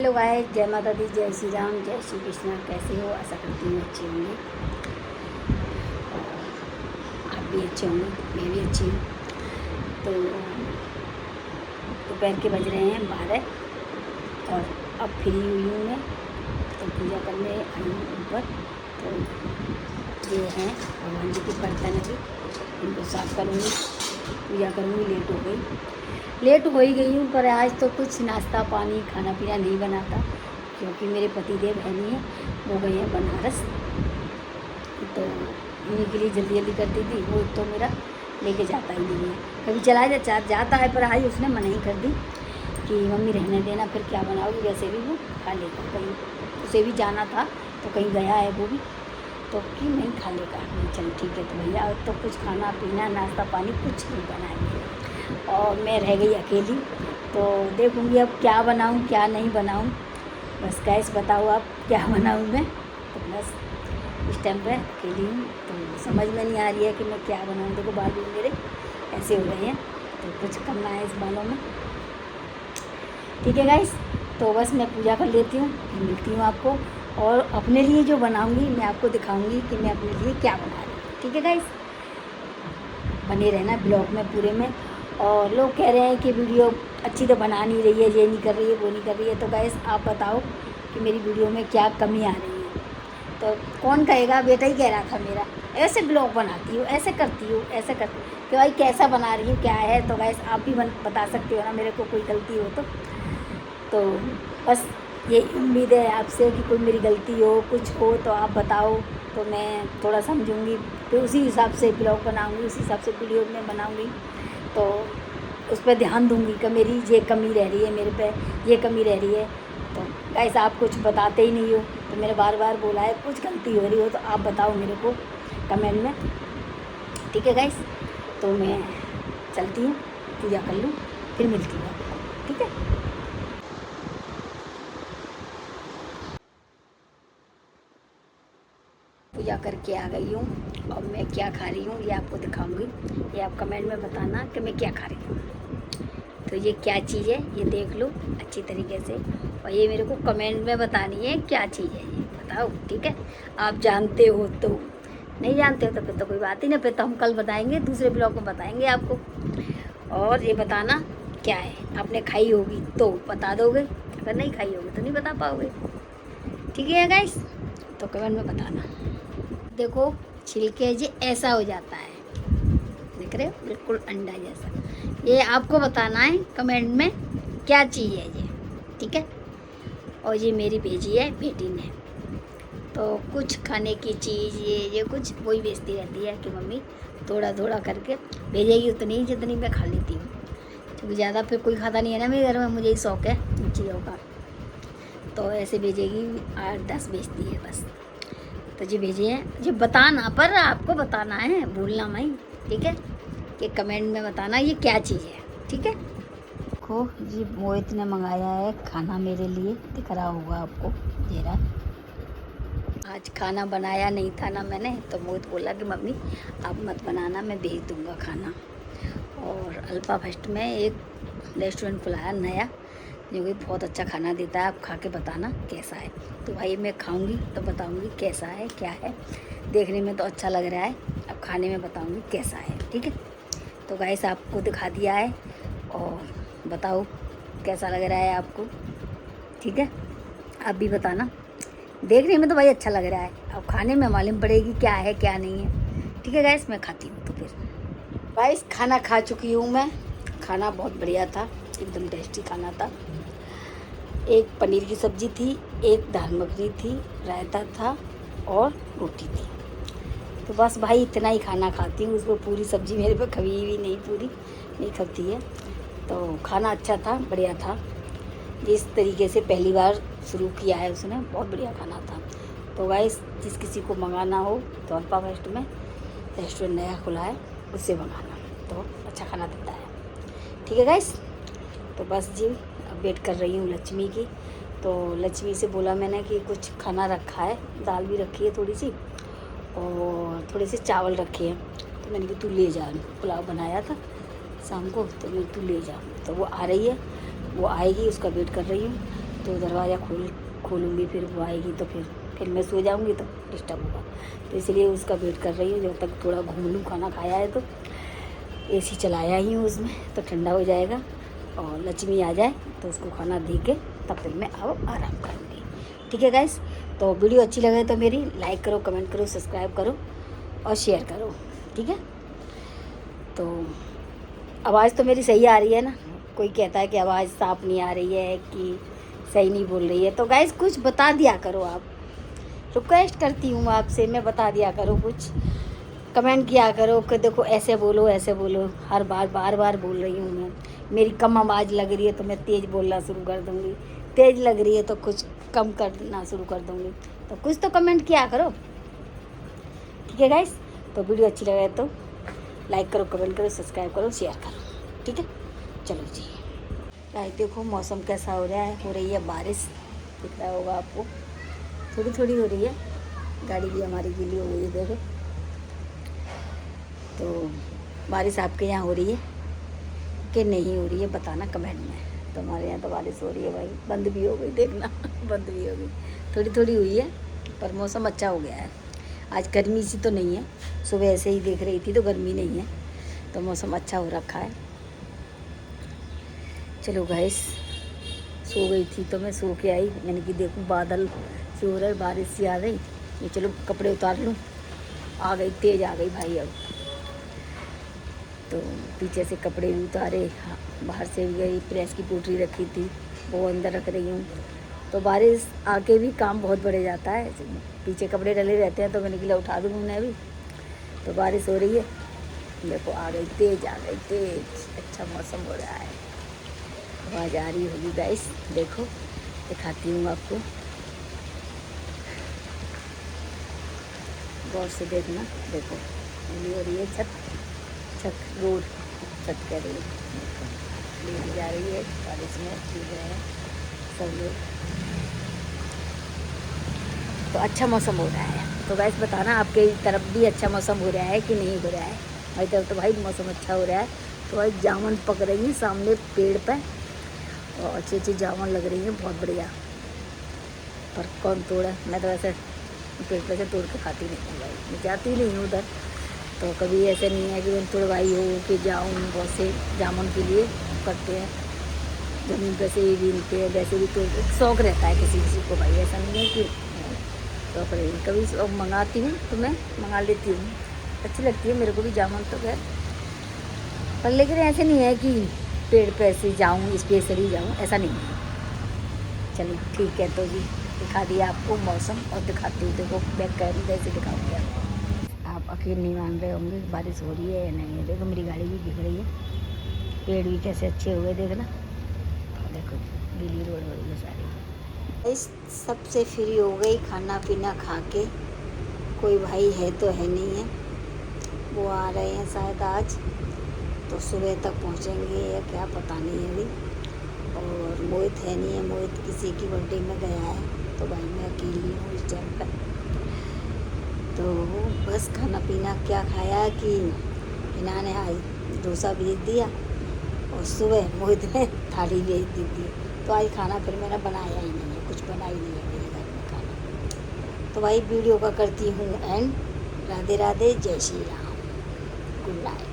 Hello guys, जय माता दी, जय श्री राम, जय श्री कृष्णा। कैसे हो? आशा करती हूँ अच्छे होंगे। आप भी अच्छे होंगे, मैं भी अच्छी हूँ। तो दोपहर के बज रहे हैं 12 और अब फ्री हुई हूँ मैं। तो पूजा करने आई हूँ ऊपर। तो ये हैं भगवान जी के बर्तन, अभी इनको साफ करूँगी, पूजा करूँगी। लेट हो ही गई हूँ, पर आज तो कुछ नाश्ता पानी खाना पीना नहीं बना था, क्योंकि मेरे पतिदेव है नहीं है, वो गए हैं बनारस। तो उन्हीं के लिए जल्दी जल्दी करती थी। वो तो मेरा लेके जाता ही नहीं है, कभी चला जाता है, पर आज उसने मना ही कर दी कि मम्मी रहने देना, फिर क्या बनाओगी, वैसे भी वो खा लेगा। कहीं उसे भी जाना था तो कहीं गया है वो भी, तो कि नहीं खा लेगा। चल ठीक है। तो भैया तो कुछ खाना पीना नाश्ता पानी कुछ नहीं बनाएंगे और मैं रह गई अकेली। तो देखूँगी अब क्या बनाऊँ क्या नहीं बनाऊँ। बस गैस बताओ आप क्या बनाऊँ मैं। तो बस इस टाइम पे अकेली हूँ, तो समझ में नहीं आ रही है कि मैं क्या बनाऊँ। देखो बाल भी मेरे ऐसे हो रहे हैं, तो कुछ करना है इस बालों में। ठीक है गाइस, तो बस मैं पूजा कर लेती हूँ, फिर मिलती हूँ आपको। और अपने लिए जो बनाऊँगी मैं आपको दिखाऊँगी कि मैं अपने लिए क्या बना रही हूँ। ठीक है गाइस, बने रहना ब्लॉग में पूरे में। और लोग कह रहे हैं कि वीडियो अच्छी तो बना नहीं रही है, ये नहीं कर रही है, वो नहीं कर रही है। तो गाइस आप बताओ कि मेरी वीडियो में क्या कमी आ रही है। तो कौन कहेगा, बेटा ही कह रहा था मेरा, ऐसे ब्लॉग बनाती हूँ, ऐसे करती हूँ, ऐसे करती हूँ, कि भाई कैसा बना रही हूँ, क्या है। तो गाइस आप भी बता सकते हो ना मेरे को, कोई गलती हो तो बस ये उम्मीद है आपसे कि कोई मेरी गलती हो, कुछ हो तो आप बताओ, तो मैं थोड़ा समझूंगी, फिर उसी हिसाब से ब्लॉग बनाऊंगी, उसी हिसाब से वीडियो में बनाऊंगी। तो उस पर ध्यान दूंगी कि मेरी ये कमी रह रही है, मेरे पे ये कमी रह रही है। तो गाइस आप कुछ बताते ही नहीं हो, तो मेरे बार बार बोला है कुछ गलती हो रही हो तो आप बताओ मेरे को कमेंट में। ठीक है गाइस, तो मैं चलती हूँ, पूजा कर लूँ, फिर मिलती हूँ आपको। ठीक है। पूजा करके आ गई हूँ और मैं क्या खा रही हूँ ये आपको दिखाऊंगी। ये आप कमेंट में बताना कि मैं क्या खा रही हूँ। तो ये क्या चीज़ है ये देख लो अच्छी तरीके से, और ये मेरे को कमेंट में बतानी है क्या चीज़ है ये, बताओ। ठीक है, आप जानते हो तो, नहीं जानते हो तो फिर तो कोई बात ही नहीं, फिर तो हम कल बताएंगे, दूसरे ब्लॉग में बताएंगे आपको। और ये बताना क्या है, आपने खाई होगी तो बता दोगे, अगर नहीं खाई होगी तो नहीं बता पाओगे। ठीक है गाइस, तो कमेंट में बताना। देखो छिलके जी ऐसा हो जाता है, देख रहे हो, बिल्कुल अंडा जैसा। ये आपको बताना है कमेंट में क्या चीज़ है ये। ठीक है, और ये मेरी भेजी है बेटी ने, तो कुछ खाने की चीज़ ये कुछ वही बेचती रहती है कि मम्मी थोड़ा थोड़ा करके भेजेगी, उतनी ही जितनी मैं खा लेती हूँ, क्योंकि ज़्यादा फिर कोई खाता नहीं है ना मेरे घर में, मुझे ही शौक़ है इन चीज़ों का। तो ऐसे भेजेगी 8-10 बेचती है बस। तो जी भेजिए हैं जी, बताना, पर आपको बताना है, भूलना नहीं। ठीक है, कि कमेंट में बताना ये क्या चीज़ है। ठीक है। देखो जी, मोहित ने मंगाया है खाना मेरे लिए, दिख रहा होगा आपको, ये रहा। आज खाना बनाया नहीं था ना मैंने, तो मोहित बोला कि मम्मी आप मत बनाना, मैं भेज दूँगा खाना। और अल्पा फर्स्ट में एक रेस्टोरेंट खुला है नया, जो कि बहुत अच्छा खाना देता है, आप खा के बताना कैसा है। तो भाई मैं खाऊंगी तो बताऊंगी कैसा है क्या है। देखने में तो अच्छा लग रहा है, अब खाने में बताऊंगी कैसा है। ठीक है, तो गाइस आपको दिखा दिया है, और बताओ कैसा लग रहा है आपको। ठीक है, आप भी बताना। देखने में तो भाई अच्छा लग रहा है, अब खाने में मालूम पड़ेगी क्या है क्या नहीं है। ठीक है गाइस, मैं खाती हूँ। तो फिर गाइस खाना खा चुकी हूँ मैं, खाना बहुत बढ़िया था, एकदम टेस्टी खाना था। एक पनीर की सब्ज़ी थी, एक दाल मखनी थी, रायता था और रोटी थी। तो बस भाई इतना ही खाना खाती हूँ, उसको पूरी सब्ज़ी मेरे पे कभी भी नहीं, पूरी नहीं खाती है। तो खाना अच्छा था, बढ़िया था, जिस तरीके से पहली बार शुरू किया है उसने, बहुत बढ़िया खाना था। तो गाइस जिस किसी को मंगाना हो तो अल्पा वेस्ट में रेस्टोरेंट नया खुला है, उससे मंगाना, तो अच्छा खाना देता है। ठीक है गाइस, तो बस जी अब वेट कर रही हूँ लक्ष्मी की। तो लक्ष्मी से बोला मैंने कि कुछ खाना रखा है, दाल भी रखी है थोड़ी सी, और थोड़े से चावल रखे हैं। तो मैंने कहा तू ले जा, पुलाव बनाया था शाम को, तो मैं तू ले जा। तो वो आ रही है, वो आएगी, उसका वेट कर रही हूँ। तो दरवाज़ा खोलूँगी, फिर वो आएगी तो फिर मैं सो जाऊँगी तो डिस्टर्ब होगा। तो इसलिए उसका वेट कर रही हूँ जब तक थोड़ा घूम लूँ। खाना खाया है तो एसी चलाया ही हूँ उसमें, तो ठंडा हो जाएगा। और लक्ष्मी आ जाए तो उसको खाना दे के तब फिर मैं अब आराम करूँगी। ठीक है गाइस, तो वीडियो अच्छी लगे तो मेरी लाइक करो, कमेंट करो, सब्सक्राइब करो और शेयर करो। ठीक है, तो आवाज़ तो मेरी सही आ रही है ना? कोई कहता है कि आवाज़ साफ नहीं आ रही है कि सही नहीं बोल रही है, तो गाइस कुछ बता दिया करो। आप रिक्वेस्ट करती हूँ आपसे, मैं बता दिया करो, कुछ कमेंट किया करो कि देखो ऐसे बोलो ऐसे बोलो। हर बार बार बोल रही हूँ मैं। मेरी कम आवाज़ लग रही है तो मैं तेज़ बोलना शुरू कर दूँगी, तेज़ लग रही है तो कुछ कम करना शुरू कर दूँगी। तो कुछ तो कमेंट किया करो। ठीक है गाइस, तो वीडियो अच्छी लगे तो लाइक करो, कमेंट करो, सब्सक्राइब करो, शेयर करो। ठीक है, चलो जी। गाइस देखो मौसम कैसा हो रहा है, हो रही है बारिश, दिख रहा होगा आपको, थोड़ी थोड़ी हो रही है। गाड़ी भी हमारी गीली हो गई है देखो। तो बारिश आपके यहाँ हो रही है कि नहीं हो रही है बताना कमेंट में। तो हमारे यहाँ तो बारिश हो रही है भाई, बंद भी हो गई देखना बंद भी हो गई, थोड़ी थोड़ी हुई है, पर मौसम अच्छा हो गया है। आज गर्मी सी तो नहीं है, सुबह ऐसे ही देख रही थी तो गर्मी नहीं है, तो मौसम अच्छा हो रखा है। चलो गाइस, सो गई थी तो मैं सो के आई, मैंने कि देखूँ बादल से हो रहा है, बारिश सी आ गई, ये चलो कपड़े उतार लूँ। आ गई, तेज़ आ गई भाई अब। तो पीछे से कपड़े भी उतारे, हाँ, बाहर से भी गई, प्रेस की पोटली रखी थी वो अंदर रख रही हूँ। तो बारिश आके भी काम बहुत बढ़ जाता है, पीछे कपड़े डले रहते हैं तो मैंने कहा उठा दूँ उन्हें अभी। तो बारिश हो रही है, देखो आ गई, तेज़ आ गई, तेज़। अच्छा मौसम हो रहा है, आवाज़ आ रही होगी गाइस, देखो दिखाती हूँ आपको, गौर से देखना। देखो हो रही है छत रोड, छत कह रही है, जा रही है बारिश में, भीग रहे हैं सब लोग। तो अच्छा मौसम हो रहा है। तो गैस बताना आपके तरफ भी अच्छा मौसम हो रहा है कि नहीं हो रहा है। हमारी तरफ तो भाई मौसम अच्छा हो रहा है। तो भाई जामुन पक रही है सामने पेड़ पे, और अच्छी अच्छी जामुन लग रही है, बहुत बढ़िया। पर कौन तोड़ा, मैं तो वैसे पेड़ पे से तोड़ के खाती नहीं हूँ भाई, मैं जाती नहीं हूँ उधर। तो कभी ऐसे नहीं है कि मैं तोड़वाई हो कि जाऊँ, बहुत से जामुन के लिए करते हैं, ज़मीन पर से ही बीनते हैं, वैसे भी तो शौक़ रहता है किसी किसी को भाई, ऐसा नहीं है कि शौक़ रही। कभी मंगाती हूँ तो मैं मंगा लेती हूँ, अच्छी लगती है मेरे को भी जामुन तो खैर। पर लेकिन ऐसे नहीं है कि पेड़ पे ऐसे जाऊँ स्पेशली जाऊँ, ऐसा नहीं है। चलिए ठीक है, तो जी दिखा दिया आपको मौसम, और दिखाती हूँ, देखो बैक कैमरे से दिखाऊँगी आपको। आप अकेले नहीं मान रहे होंगे बारिश हो रही है या नहीं है। देखो मेरी गाड़ी भी दिख रही है, पेड़ भी कैसे अच्छे हुए देखना। देखो गीली रोड हो रही है सारी। इस सबसे फ्री हो गई, खाना पीना खा के। कोई भाई है तो है नहीं है, वो आ रहे हैं शायद आज, तो सुबह तक पहुंचेंगे या क्या पता नहीं है अभी। और मोहित है नहीं है, मोहित किसी की बर्थडे में गया है, तो भाई मैं अकेली हूँ इस टाइम पर। तो बस खाना पीना क्या खाया कि इन्होंने आज डोसा भेज दिया, और सुबह मोहित ने थाली भेज दी थी। तो आज खाना फिर मैंने बनाया ही नहीं है, कुछ बना ही नहीं है मेरे घर में खाना। तो भाई वीडियो का करती हूँ एंड। राधे राधे, जय श्री राम, गुड नाइट।